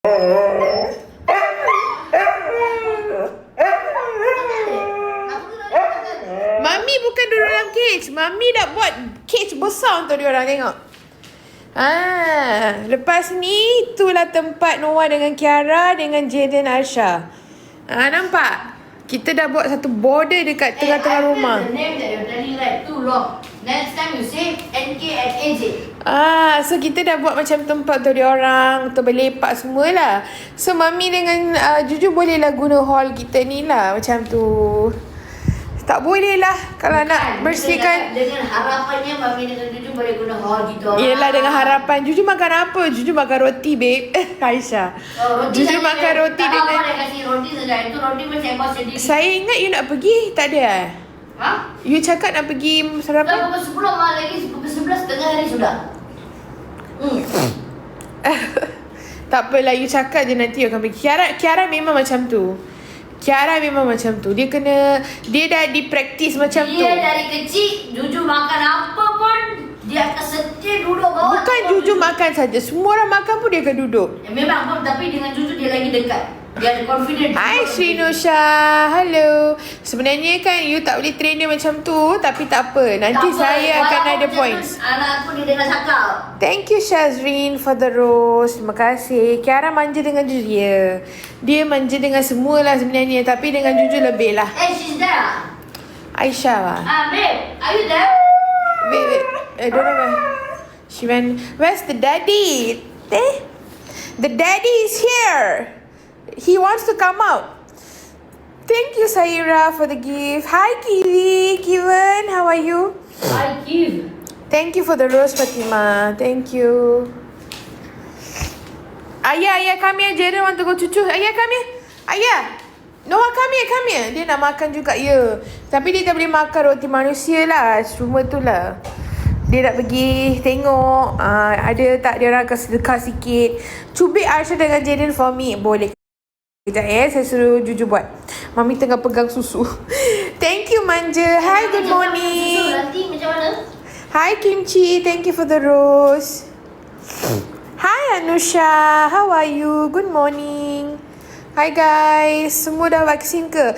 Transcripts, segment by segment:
Mami bukan duduk dalam cage. Mami dah buat cage besar untuk diorang, tengok. Lepas ni itulah tempat Noah dengan Kiara dengan Jaden Arsha. Nampak? Kita dah buat satu border dekat tengah-tengah rumah. The name that you're telling like too long. Next time you say NK and AJ. So kita dah buat macam tempat untuk diorang, untuk berlepak semualah. So Mami dengan Juju bolehlah guna hall kita ni lah, macam tu. Tak boleh lah kalau nak bersihkan. Dengan harapannya Mami dengan Juju boleh guna hall kita. Yelah, dengan harapan. Juju makan apa? Juju makan roti, babe. Aisyah. Juju makan roti dengan... Tak apa, kasih roti saja. Itu roti pun saya bawa sendiri. Saya ingat you nak pergi. Tak ada eh? Ha? You cakap nak pergi sarapan? Dah pukul 10 malam lagi. Pukul 11 tengah hari sudah. Tak apalah, you cakap je nanti you akan pergi. Kiara memang macam tu. Kiara memang macam tu. Dia dah dipraktis macam tu. Dia dari kecil Juju makan apa pun dia akan setia duduk bawah. Bukan Juju makan saja. Semua orang makan pun dia akan duduk. Memang pun, tapi dengan Juju dia lagi dekat. Dia ada confident. Hai Sri Nusha. Hello. Sebenarnya kan you tak boleh train dia macam tu, tapi tak apa. Nanti Tak apa, saya akan walaupun ada macam points. Anak aku dia dengar cakap. Thank you Shazrin for the rose. Terima kasih. Kiara manja dengan Juju dia. Dia manja dengan semualah sebenarnya, tapi dengan Juju lebih lah. She's there. Aisyah lah. Babe, are you there? Wait. I don't know where. She went. Where's the daddy? The daddy is here. He wants to come out. Thank you Saira for the gift. Hi Kiwi. Kevin, how are you? I give. Thank you for the rose Fatima. Thank you. Ayah, come here. Jaden want to go cucu. Ayah, come here. Ayah. Noah, come here. Dia nak makan juga, ya. Tapi dia tak boleh makan roti manusia lah. Cuma tu lah. Dia nak pergi tengok. Ada tak dia orang akan sedekah sikit. Cubit Arsha dengan Jaden for me. Boleh. Sekejap saya suruh Juju buat. Mami tengah pegang susu. Thank you Manja. Hi, good morning. Nanti macam mana? Hi Kimchi, thank you for the rose. Hi Anusha, how are you? Good morning. Hi guys, semua dah vaksin ke?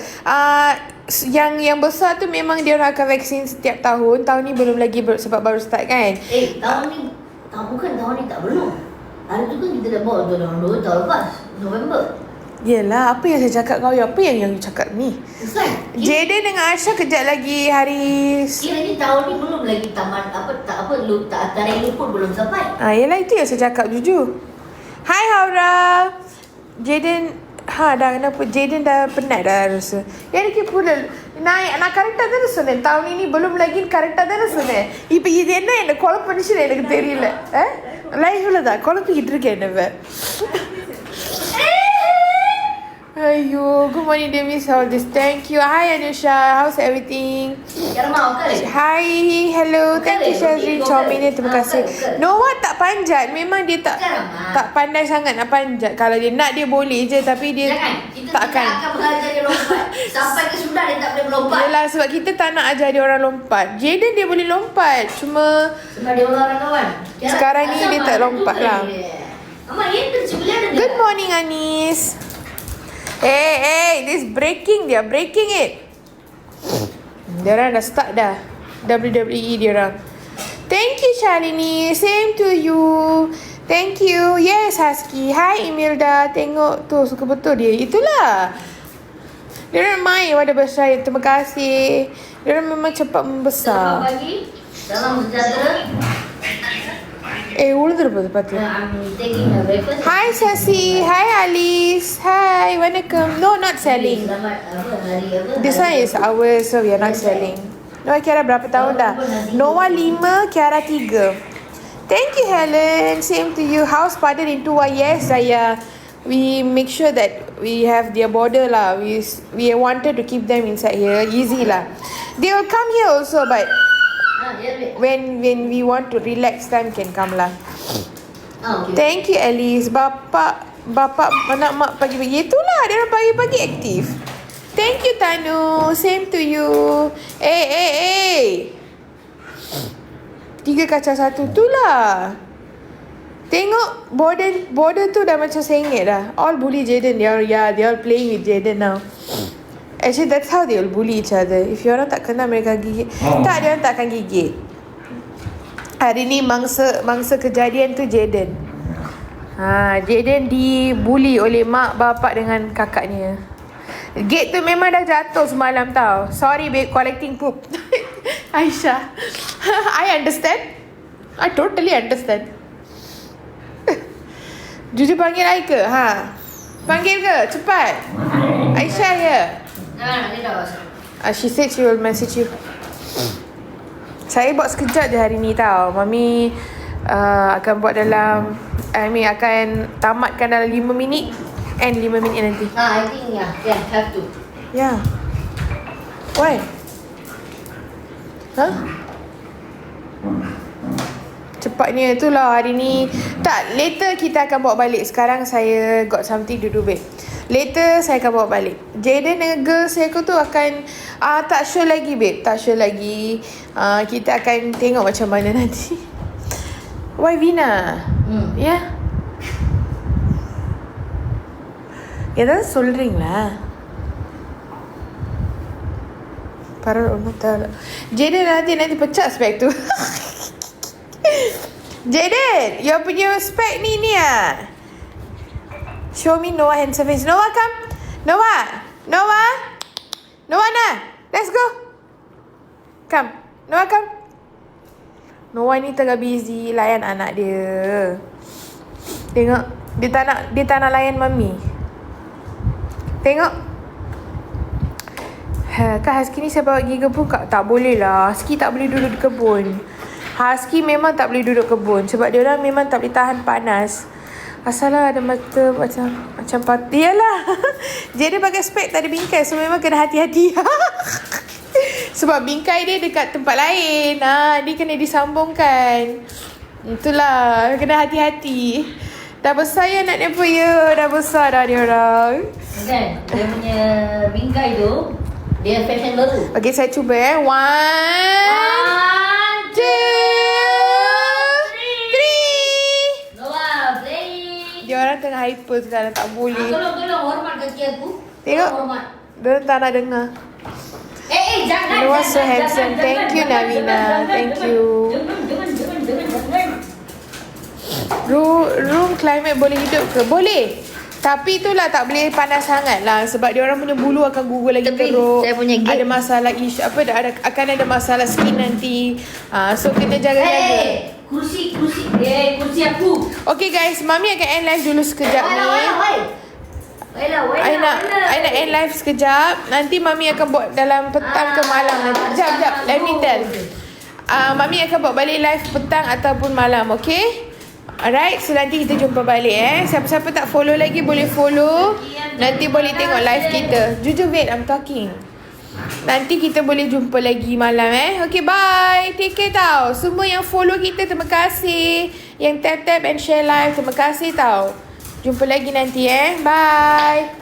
Yang besar tu memang dia orang akan vaksin setiap tahun. Tahun ni belum lagi sebab baru start kan? Bukan tahun ni tak belum. Hari tu kan kita dah bawa tahun 2 tahun lepas, November. Yelah, apa yang saya cakap kau? Apa yang you cakap ni? Bukan. Jaden dengan Arsha kejap lagi hari... Kira ni tahun ni belum lagi tamat tarikh luput belum sampai. Yelah, itu yang saya cakap Juju. Hai Haura. Jaden dah kenapa? Jaden dah penat dah rasa. Yaani pula நான் கரெக்டாக தானே சொன்னேன். tahun ini belum lagi கரெக்டாக தானே சொன்னேன். இப்போ இது என்ன என்ன குழப்பம்னு எனக்கு தெரியல. லைவ்ல தான் குழப்பிக்கிட்டு இருக்கேன் என்னவ. Aiyo, good morning Demis. How this? Thank you. Hi Anusha, how's everything? Hi, hello. Thank you Shazrin Chomini. Terima kasih. Noah tak panjat. Memang dia tak pandai sangat nak panjat. Kalau dia nak dia boleh je, tapi dia takkan. Kita akan mengajar dia lompat. Sampai ke sudah dia tak boleh melompat. Yelah, sebab kita tak nak ajar dia orang lompat. Jaden dia boleh lompat. Sebab dia orang kawan. Sekarang ni dia tak lompat lah. Good morning Anis. Hey, this breaking. They are breaking it. Diorang dah start dah. WWE diorang. Thank you Shalini. Same to you. Thank you. Yes Husky. Hi Imelda. Tengok tu, suka betul dia. Itulah. Diorang main wadah besar. Terima kasih. Diorang memang cepat membesar. Selamat pagi. Salam sejahtera. உழுதுருப்பது பார்த்து. Hi Sasi. Hi Alice. Hi, வணக்கம். No, not selling. This one is ours, so we are not selling. Noah Kiara berapa tahun dah? Noah 5, Kiara 3. Thank you Helen. Same to you. House parted into yes, Zaya. We make sure that we have their border lah. We wanted to keep them inside here. Easy lah. They will come here also, but when we want to relax time can come lah. Okay. Thank you Alice. Bapa anak mak pagi-pagi. Itulah dia orang pagi-pagi aktif. Thank you Tanu. Same to you. Eh. 3 kacang 1 tu lah. Tengok border tu dah macam sengit dah. All bully Jaden. They all playing with Jaden now. Actually that's how they all bully each other. If you orang tak kenal mereka gigit. Tak, dia orang tak akan gigit. Hari ni mangsa kejadian tu Jaden. Jaden dibully oleh mak, bapak dengan kakaknya. Gate tu memang dah jatuh semalam tau. Sorry babe, collecting poop. Aisyah. I understand. I totally understand. Jujur panggil I ke? Panggil ke? Cepat. Aisyah ya. Dia dah. She said she will message you. Saya buat sekejap je hari ni tau. Mami akan buat dalam akan tamatkan dalam 5 minit. And 5 minit nanti. I think have to. Yeah. Why? Cepatnya itulah hari ni. Tak, later kita akan bawa balik. Sekarang saya got something to do babe. Later saya akan bawa balik. Jaden dengan girls aku tu akan tak sure lagi babe. Tak sure lagi. Kita akan tengok macam mana nanti. Why Vina? Yeah. ஏதாவது சொல்றீங்களா? பரவாயில்ல ஒன்றும் தேவை. Jaden nanti pecah spek tu. Jaden, you punya spek ni Show me Noah handsome face. Noah come. Noah nah. Let's go. Come. Noah come. Noah ni tengah busy layan anak dia. Tengok, dia tak nak layan mami. Tengok. Kak Husky ni saya bawa pergi kebun tak boleh lah. Husky tak boleh duduk di kebun. Husky memang tak boleh duduk kebun sebab dia orang memang tak boleh tahan panas. Asalah ada mata macam pati. Yalah. Jadi pakai spek tak ada bingkai, so memang kena hati-hati. Sebab bingkai dia dekat tempat lain. Dia kena disambungkan. Itulah, kena hati-hati. Dah besar ya anak dia pun ya. Dah besar dah dia orang. Kan, dia punya bingkai tu, dia fashion baru. Okay, saya cuba 1, 2, 3. Noah, play. Dia orang tengah hyper sekarang, tak boleh. Tolong hormat kaki aku. Tengok. Hormat. Dia tak nak dengar. Jangan. You are so handsome. Thank you Navina. Thank you. Jangan. Room climate boleh hidup ke? Boleh. Tapi itulah tak boleh panas sangat lah. Sebab dia orang punya bulu akan gugur lagi teruk. Saya punya gate ada masalah akan ada masalah skin nanti. So kena jaga-jaga. Kursi aku. Okay guys, Mami akan end live dulu sekejap ni. I nak end live sekejap. Nanti Mami akan buat dalam petang ke malam nanti. Sekejap, let me tell. Mami akan buat balik live petang ataupun malam, okay? Alright, so nanti kita jumpa balik Siapa-siapa tak follow lagi boleh follow. Nanti boleh tengok live kita. Jujur wait, I'm talking. Nanti kita boleh jumpa lagi malam Okay, bye. Take care tau. Semua yang follow kita, terima kasih. Yang tap and share live, terima kasih tau. Jumpa lagi nanti Bye.